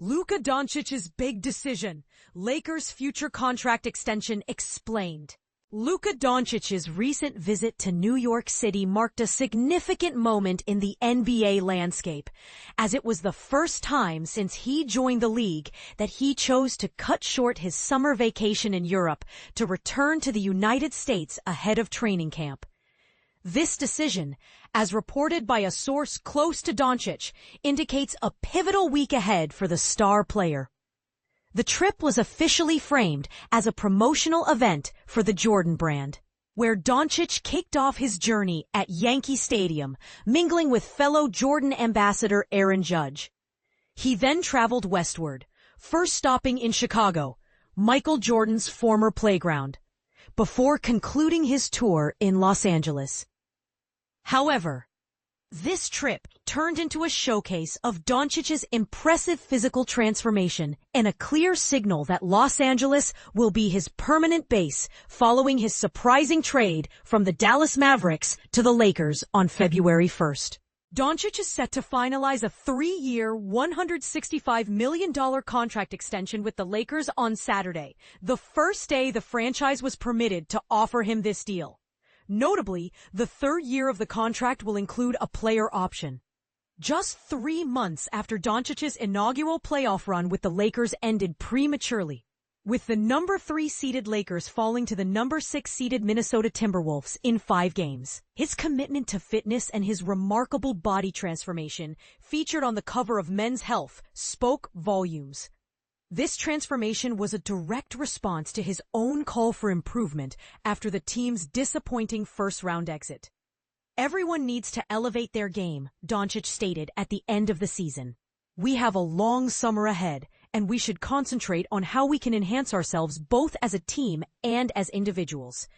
Luka Doncic's big decision. Lakers' future contract extension explained. Luka Doncic's recent visit to New York City marked a significant moment in the NBA landscape, as it was the first time since he joined the league that he chose to cut short his summer vacation in Europe to return to the United States ahead of training camp. This decision, as reported by a source close to Doncic, indicates a pivotal week ahead for the star player. The trip was officially framed as a promotional event for the Jordan brand, where Doncic kicked off his journey at Yankee Stadium, mingling with fellow Jordan ambassador Aaron Judge. He then traveled westward, first stopping in Chicago, Michael Jordan's former playground, before concluding his tour in Los Angeles. However, this trip turned into a showcase of Doncic's impressive physical transformation and a clear signal that Los Angeles will be his permanent base following his surprising trade from the Dallas Mavericks to the Lakers on February 1st. Doncic is set to finalize a 3-year, $165 million contract extension with the Lakers on Saturday, the first day the franchise was permitted to offer him this deal. Notably, the third year of the contract will include a player option. Just 3 months after Doncic's inaugural playoff run with the Lakers ended prematurely, with the number 3 seeded Lakers falling to the number 6 seeded Minnesota Timberwolves in 5 games. His commitment to fitness and his remarkable body transformation, featured on the cover of Men's Health, spoke volumes. This transformation was a direct response to his own call for improvement after the team's disappointing first-round exit. Everyone needs to elevate their game, Doncic stated at the end of the season. We have a long summer ahead, and we should concentrate on how we can enhance ourselves both as a team and as individuals.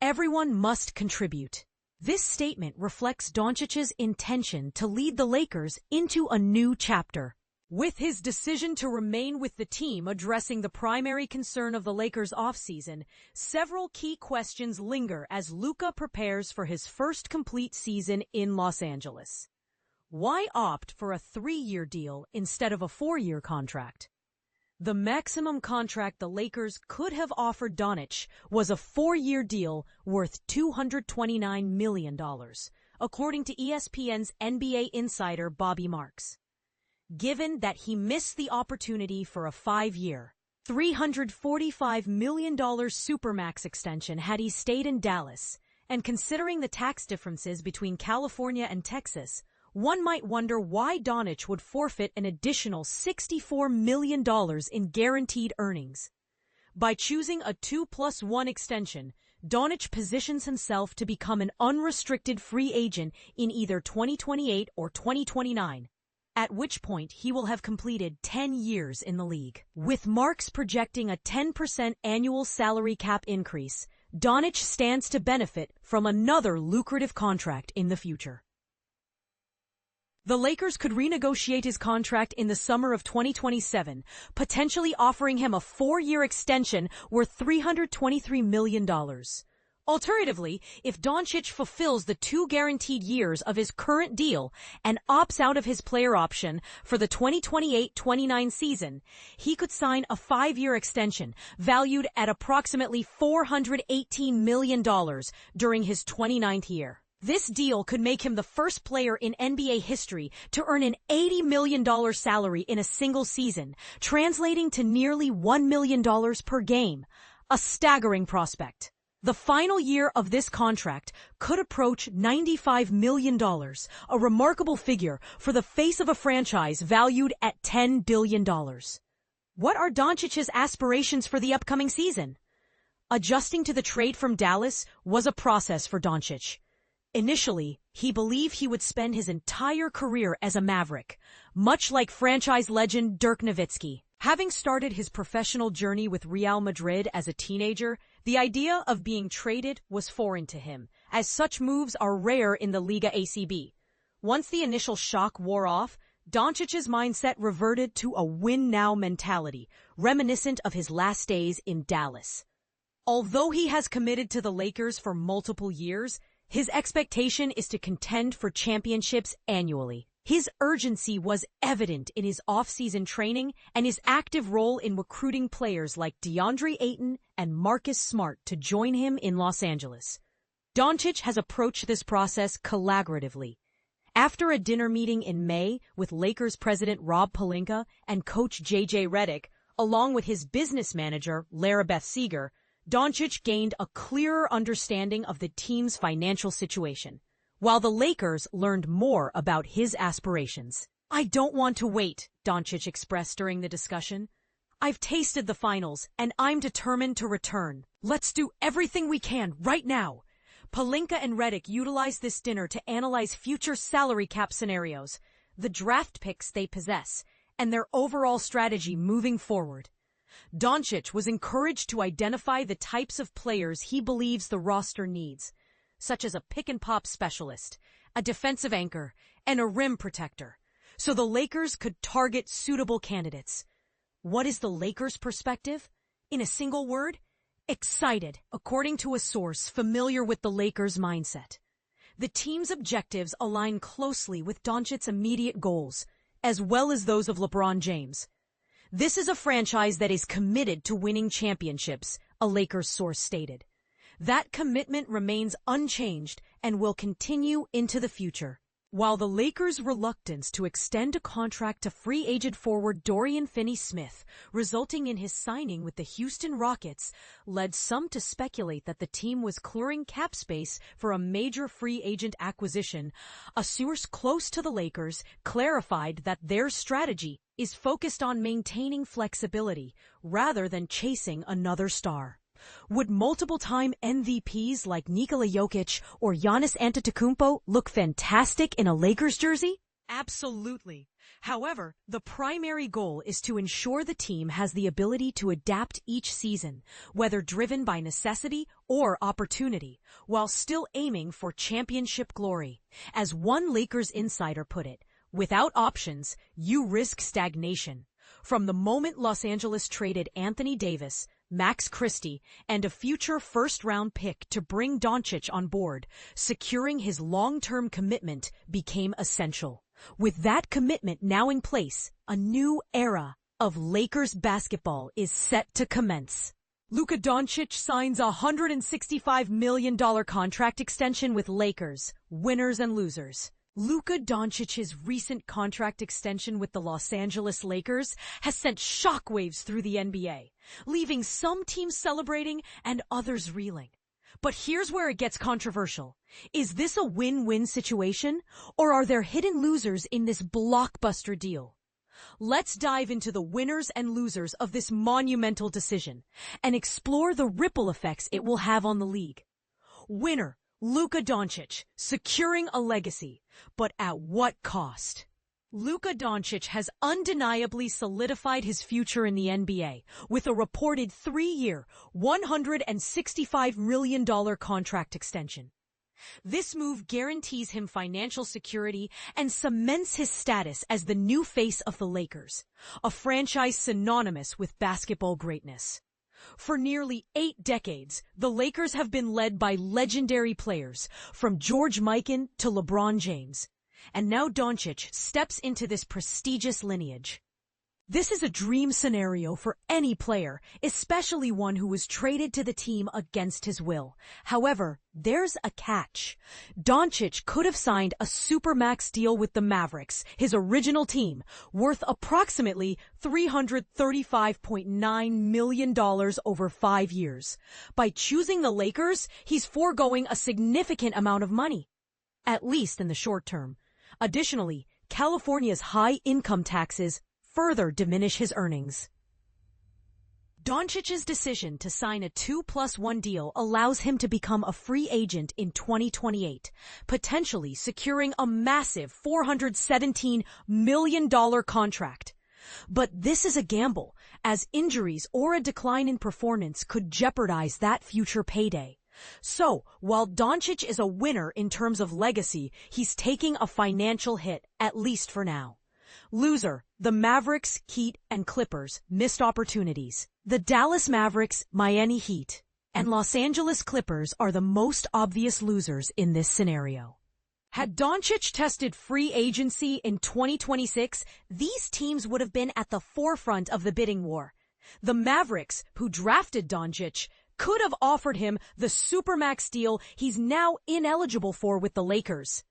Everyone must contribute. This statement reflects Doncic's intention to lead the Lakers into a new chapter. With his decision to remain with the team addressing the primary concern of the Lakers' offseason, several key questions linger as Luka prepares for his first complete season in Los Angeles. Why opt for a 3-year deal instead of a 4-year contract? The maximum contract the Lakers could have offered Doncic was a 4-year deal worth $229 million, according to ESPN's NBA insider Bobby Marks. Given that he missed the opportunity for a 5-year, $345 million Supermax extension had he stayed in Dallas, and considering the tax differences between California and Texas, one might wonder why Doncic would forfeit an additional $64 million in guaranteed earnings. By choosing a 2+1 extension, Doncic positions himself to become an unrestricted free agent in either 2028 or 2029. At which point he will have completed 10 years in the league. With Marks projecting a 10% annual salary cap increase, Doncic stands to benefit from another lucrative contract in the future. The Lakers could renegotiate his contract in the summer of 2027, potentially offering him a 4-year extension worth $323 million. Alternatively, if Doncic fulfills the 2 guaranteed years of his current deal and opts out of his player option for the 2028-29 season, he could sign a 5-year extension valued at approximately $418 million during his 29th year. This deal could make him the first player in NBA history to earn an $80 million salary in a single season, translating to nearly $1 million per game. A staggering prospect. The final year of this contract could approach $95 million, a remarkable figure for the face of a franchise valued at $10 billion. What are Doncic's aspirations for the upcoming season? Adjusting to the trade from Dallas was a process for Doncic. Initially, he believed he would spend his entire career as a Maverick, much like franchise legend Dirk Nowitzki. Having started his professional journey with Real Madrid as a teenager, the idea of being traded was foreign to him, as such moves are rare in the Liga ACB. Once the initial shock wore off, Doncic's mindset reverted to a win-now mentality, reminiscent of his last days in Dallas. Although he has committed to the Lakers for multiple years, his expectation is to contend for championships annually. His urgency was evident in his off-season training and his active role in recruiting players like DeAndre Ayton and Marcus Smart to join him in Los Angeles. Doncic has approached this process collaboratively. After a dinner meeting in May with Lakers president Rob Pelinka and coach J.J. Redick, along with his business manager, Lara Beth Seeger, Doncic gained a clearer understanding of the team's financial situation, while the Lakers learned more about his aspirations. "I don't want to wait," Doncic expressed during the discussion. "I've tasted the finals, and I'm determined to return. Let's do everything we can right now." Pelinka and Redick utilized this dinner to analyze future salary cap scenarios, the draft picks they possess, and their overall strategy moving forward. Doncic was encouraged to identify the types of players he believes the roster needs, such as a pick-and-pop specialist, a defensive anchor, and a rim protector, so the Lakers could target suitable candidates. What is the Lakers' perspective? In a single word, excited, according to a source familiar with the Lakers' mindset. The team's objectives align closely with Doncic's immediate goals, as well as those of LeBron James. "This is a franchise that is committed to winning championships," a Lakers source stated. "That commitment remains unchanged and will continue into the future." While the Lakers' reluctance to extend a contract to free agent forward Dorian Finney-Smith, resulting in his signing with the Houston Rockets, led some to speculate that the team was clearing cap space for a major free agent acquisition, a source close to the Lakers clarified that their strategy is focused on maintaining flexibility rather than chasing another star. Would multiple-time MVPs like Nikola Jokic or Giannis Antetokounmpo look fantastic in a Lakers jersey? Absolutely. However, the primary goal is to ensure the team has the ability to adapt each season, whether driven by necessity or opportunity, while still aiming for championship glory. As one Lakers insider put it, "Without options, you risk stagnation." From the moment Los Angeles traded Anthony Davis, Max Christie, and a future first-round pick to bring Doncic on board, securing his long-term commitment became essential. With that commitment now in place, a new era of Lakers basketball is set to commence. Luka Doncic signs a $165 million contract extension with Lakers, winners and losers. Luka Doncic's recent contract extension with the Los Angeles Lakers has sent shockwaves through the NBA, leaving some teams celebrating and others reeling. But here's where it gets controversial. Is this a win-win situation, or are there hidden losers in this blockbuster deal? Let's dive into the winners and losers of this monumental decision and explore the ripple effects it will have on the league. Winner: Luka Doncic, securing a legacy, but at what cost? Luka Doncic has undeniably solidified his future in the NBA with a reported 3-year, $165 million contract extension. This move guarantees him financial security and cements his status as the new face of the Lakers, a franchise synonymous with basketball greatness. For nearly 8 decades, the Lakers have been led by legendary players, from George Mikan to LeBron James. And now Doncic steps into this prestigious lineage. This is a dream scenario for any player, especially one who was traded to the team against his will. However, there's a catch. Doncic could have signed a supermax deal with the Mavericks, his original team, worth approximately $335.9 million over 5 years. By choosing the Lakers, he's foregoing a significant amount of money, at least in the short term. Additionally, California's high income taxes further diminish his earnings. Doncic's decision to sign a 2+1 deal allows him to become a free agent in 2028, potentially securing a massive $417 million contract. But this is a gamble, as injuries or a decline in performance could jeopardize that future payday. So, while Doncic is a winner in terms of legacy, he's taking a financial hit, at least for now. Loser: the Mavericks, Heat, and Clippers missed opportunities. The Dallas Mavericks, Miami Heat, and Los Angeles Clippers are the most obvious losers in this scenario. Had Doncic tested free agency in 2026, these teams would have been at the forefront of the bidding war. The Mavericks, who drafted Doncic, could have offered him the supermax deal he's now ineligible for with the Lakers.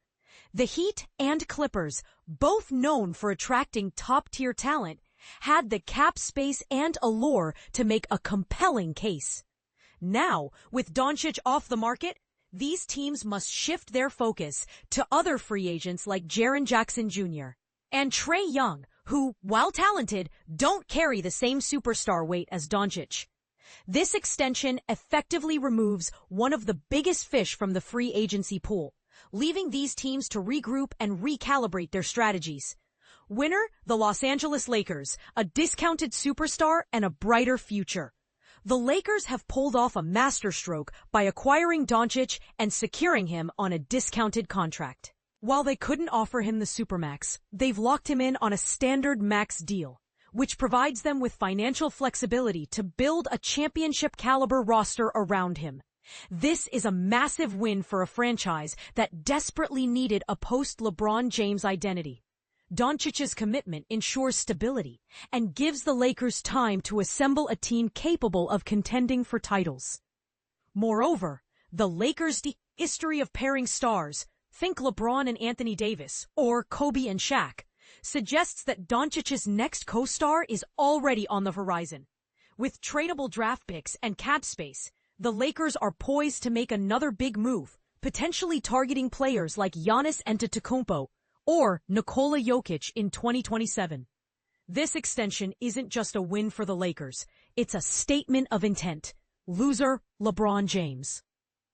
The Heat and Clippers, both known for attracting top-tier talent, had the cap space and allure to make a compelling case. Now, with Doncic off the market, these teams must shift their focus to other free agents like Jaren Jackson Jr. and Trae Young, who, while talented, don't carry the same superstar weight as Doncic. This extension effectively removes one of the biggest fish from the free agency pool, leaving these teams to regroup and recalibrate their strategies. Winner, the Los Angeles Lakers, a discounted superstar and a brighter future. The Lakers have pulled off a masterstroke by acquiring Doncic and securing him on a discounted contract. While they couldn't offer him the supermax, they've locked him in on a standard max deal, which provides them with financial flexibility to build a championship-caliber roster around him. This is a massive win for a franchise that desperately needed a post-LeBron James identity. Doncic's commitment ensures stability and gives the Lakers time to assemble a team capable of contending for titles. Moreover, the Lakers' history of pairing stars, think LeBron and Anthony Davis, or Kobe and Shaq, suggests that Doncic's next co-star is already on the horizon. With tradable draft picks and cap space, the Lakers are poised to make another big move, potentially targeting players like Giannis Antetokounmpo or Nikola Jokic in 2027. This extension isn't just a win for the Lakers, it's a statement of intent. Loser, LeBron James.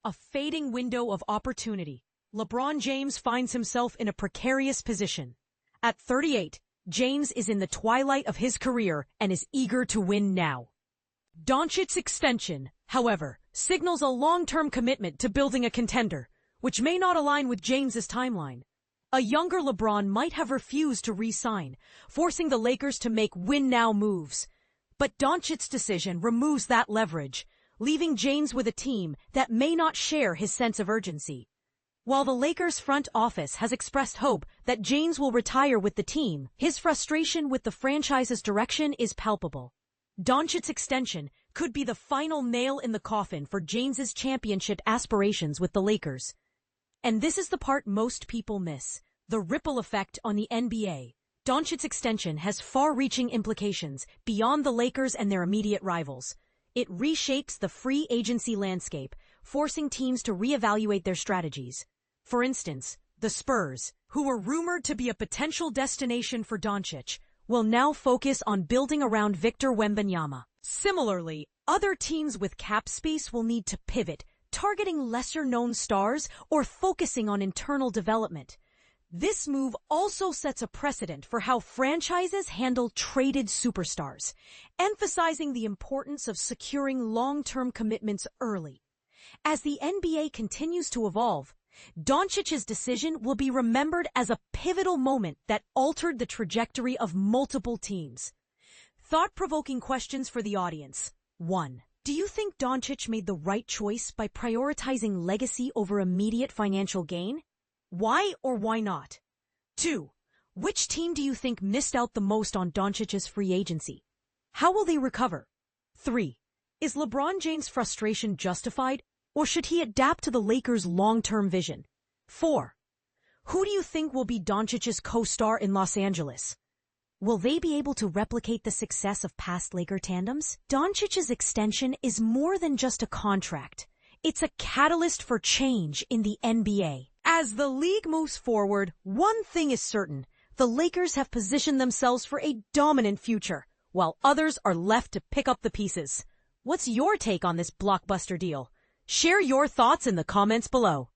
A fading window of opportunity. LeBron James finds himself in a precarious position. At 38, James is in the twilight of his career and is eager to win now. Doncic's extension, however, signals a long-term commitment to building a contender, which may not align with James's timeline. A younger LeBron might have refused to re-sign, forcing the Lakers to make win-now moves. But Doncic's decision removes that leverage, leaving James with a team that may not share his sense of urgency. While the Lakers front office has expressed hope that James will retire with the team, his frustration with the franchise's direction is palpable. Doncic's extension could be the final nail in the coffin for James's championship aspirations with the Lakers. And this is the part most people miss, the ripple effect on the NBA. Doncic's extension has far-reaching implications beyond the Lakers and their immediate rivals. It reshapes the free agency landscape, forcing teams to reevaluate their strategies. For instance, the Spurs, who were rumored to be a potential destination for Doncic, will now focus on building around Victor Wembanyama. Similarly, other teams with cap space will need to pivot, targeting lesser-known stars or focusing on internal development. This move also sets a precedent for how franchises handle traded superstars, emphasizing the importance of securing long-term commitments early. As the NBA continues to evolve, Doncic's decision will be remembered as a pivotal moment that altered the trajectory of multiple teams. Thought-provoking questions for the audience. 1. Do you think Doncic made the right choice by prioritizing legacy over immediate financial gain? Why or why not? 2. Which team do you think missed out the most on Doncic's free agency? How will they recover? 3. Is LeBron James' frustration justified, or should he adapt to the Lakers' long-term vision? 4. Who do you think will be Doncic's co-star in Los Angeles? Will they be able to replicate the success of past Laker tandems? Doncic's extension is more than just a contract. It's a catalyst for change in the NBA. As the league moves forward, one thing is certain. The Lakers have positioned themselves for a dominant future, while others are left to pick up the pieces. What's your take on this blockbuster deal? Share your thoughts in the comments below.